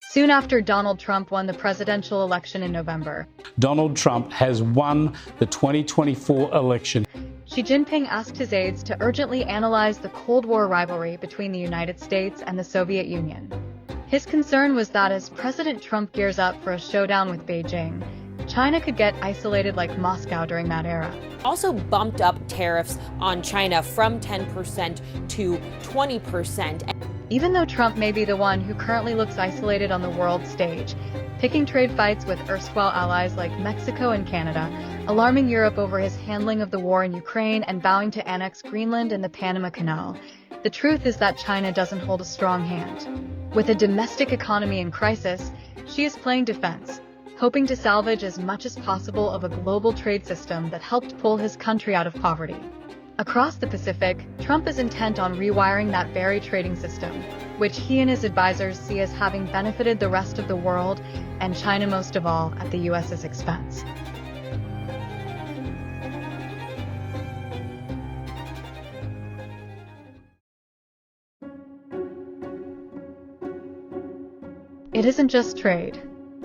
soon after Donald Trump won the presidential election in November. Donald Trump has won the 2024 election. Xi Jinping asked his aides to urgently analyze the Cold War rivalry between the United States and the Soviet Union. His concern was that as President Trump gears up for a showdown with Beijing, China could get isolated like Moscow during that era. Also bumped up tariffs on China from 10% to 20%. Even though Trump may be the one who currently looks isolated on the world stage, picking trade fights with erstwhile allies like Mexico and Canada, alarming Europe over his handling of the war in Ukraine, and vowing to annex Greenland and the Panama Canal, the truth is that China doesn't hold a strong hand. With a domestic economy in crisis, Xi is playing defense, hoping to salvage as much as possible of a global trade system that helped pull his country out of poverty. Across the Pacific, Trump is intent on rewiring that very trading system, which he and his advisors see as having benefited the rest of the world, and China most of all, at the US's expense. It isn't just trade.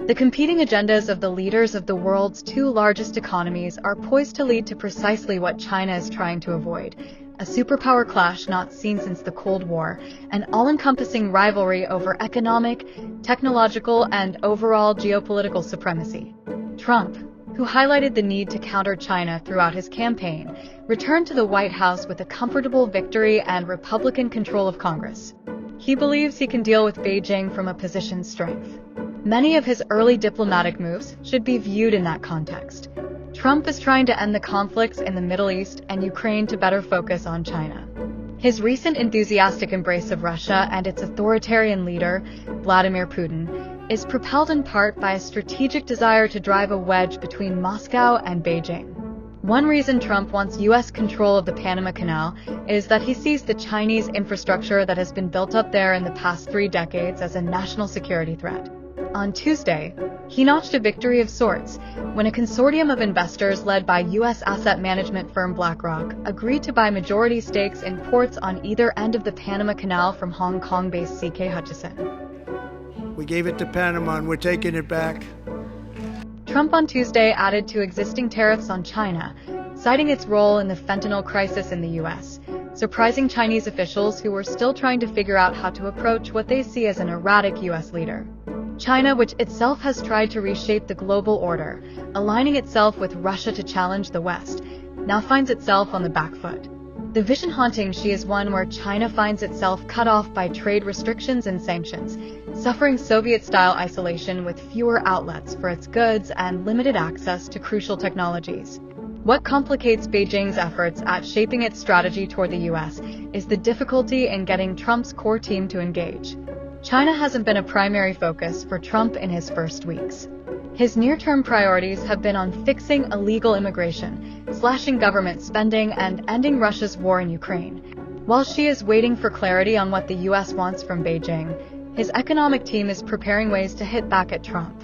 The competing agendas of the leaders of the world's two largest economies are poised to lead to precisely what China is trying to avoid: a superpower clash not seen since the Cold War, an all-encompassing rivalry over economic, technological, and overall geopolitical supremacy. Trump, who highlighted the need to counter China throughout his campaign, returned to the White House with a comfortable victory and Republican control of Congress. He believes he can deal with Beijing from a position of strength. Many of his early diplomatic moves should be viewed in that context. Trump is trying to end the conflicts in the Middle East and Ukraine to better focus on China. His recent enthusiastic embrace of Russia and its authoritarian leader, Vladimir Putin, is propelled in part by a strategic desire to drive a wedge between Moscow and Beijing. One reason Trump wants U.S. control of the Panama Canal is that he sees the Chinese infrastructure that has been built up there in the past 3 decades as a national security threat. On Tuesday, he notched a victory of sorts when a consortium of investors led by U.S. asset management firm BlackRock agreed to buy majority stakes in ports on either end of the Panama Canal from Hong Kong-based C.K. Hutchison. We gave it to Panama and we're taking it back. Trump on Tuesday added to existing tariffs on China, citing its role in the fentanyl crisis in the U.S., surprising Chinese officials who were still trying to figure out how to approach what they see as an erratic U.S. leader. China, which itself has tried to reshape the global order, aligning itself with Russia to challenge the West, now finds itself on the back foot. The vision-haunting Xi is one where China finds itself cut off by trade restrictions and sanctions, suffering Soviet-style isolation with fewer outlets for its goods and limited access to crucial technologies. What complicates Beijing's efforts at shaping its strategy toward the U.S. is the difficulty in getting Trump's core team to engage. China hasn't been a primary focus for Trump in his first weeks. His near-term priorities have been on fixing illegal immigration, slashing government spending, and ending Russia's war in Ukraine. While Xi is waiting for clarity on what the U.S. wants from Beijing, his economic team is preparing ways to hit back at Trump.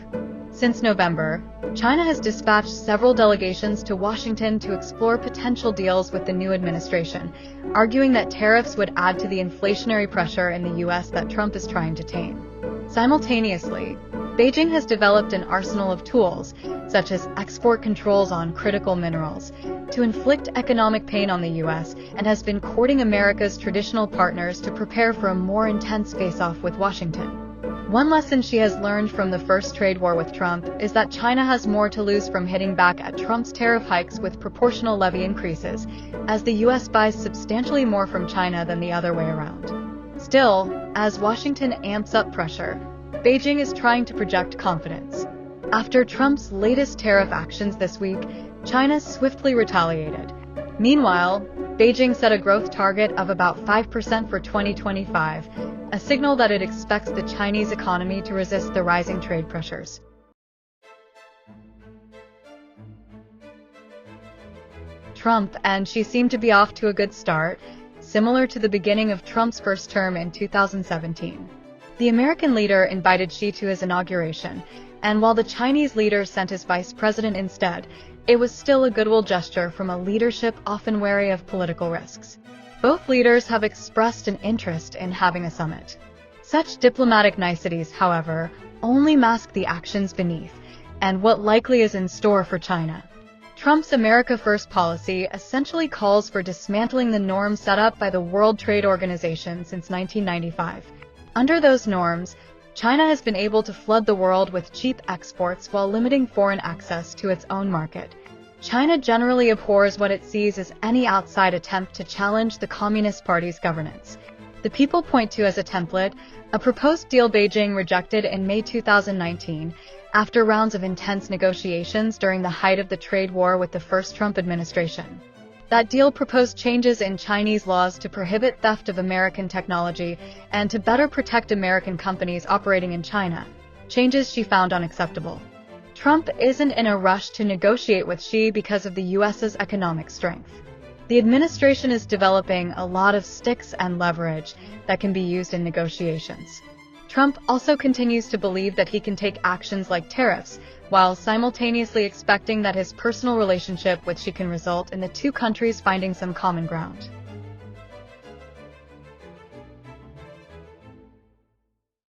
Since November, China has dispatched several delegations to Washington to explore potential deals with the new administration, arguing that tariffs would add to the inflationary pressure in the U.S. that Trump is trying to tame. Simultaneously, Beijing has developed an arsenal of tools, such as export controls on critical minerals, to inflict economic pain on the U.S. and has been courting America's traditional partners to prepare for a more intense face-off with Washington. One lesson Xi has learned from the first trade war with Trump is that China has more to lose from hitting back at Trump's tariff hikes with proportional levy increases, as the U.S. buys substantially more from China than the other way around. Still, as Washington amps up pressure, Beijing is trying to project confidence. After Trump's latest tariff actions this week, China swiftly retaliated. Meanwhile, Beijing set a growth target of about 5% for 2025, a signal that it expects the Chinese economy to resist the rising trade pressures. Trump and Xi seem to be off to a good start, similar to the beginning of Trump's first term in 2017. The American leader invited Xi to his inauguration, and while the Chinese leader sent his vice president instead, it was still a goodwill gesture from a leadership often wary of political risks. Both leaders have expressed an interest in having a summit. Such diplomatic niceties, however, only mask the actions beneath, and what likely is in store for China. Trump's America First policy essentially calls for dismantling the norms set up by the World Trade Organization since 1995. Under those norms, China has been able to flood the world with cheap exports while limiting foreign access to its own market. China generally abhors what it sees as any outside attempt to challenge the Communist Party's governance. The People point to as a template a proposed deal Beijing rejected in May 2019 after rounds of intense negotiations during the height of the trade war with the first Trump administration. That deal proposed changes in Chinese laws to prohibit theft of American technology and to better protect American companies operating in China, changes she found unacceptable. Trump isn't in a rush to negotiate with Xi because of the U.S.'s economic strength. The administration is developing a lot of sticks and leverage that can be used in negotiations. Trump also continues to believe that he can take actions like tariffs, while simultaneously expecting that his personal relationship with Xi can result in the two countries finding some common ground.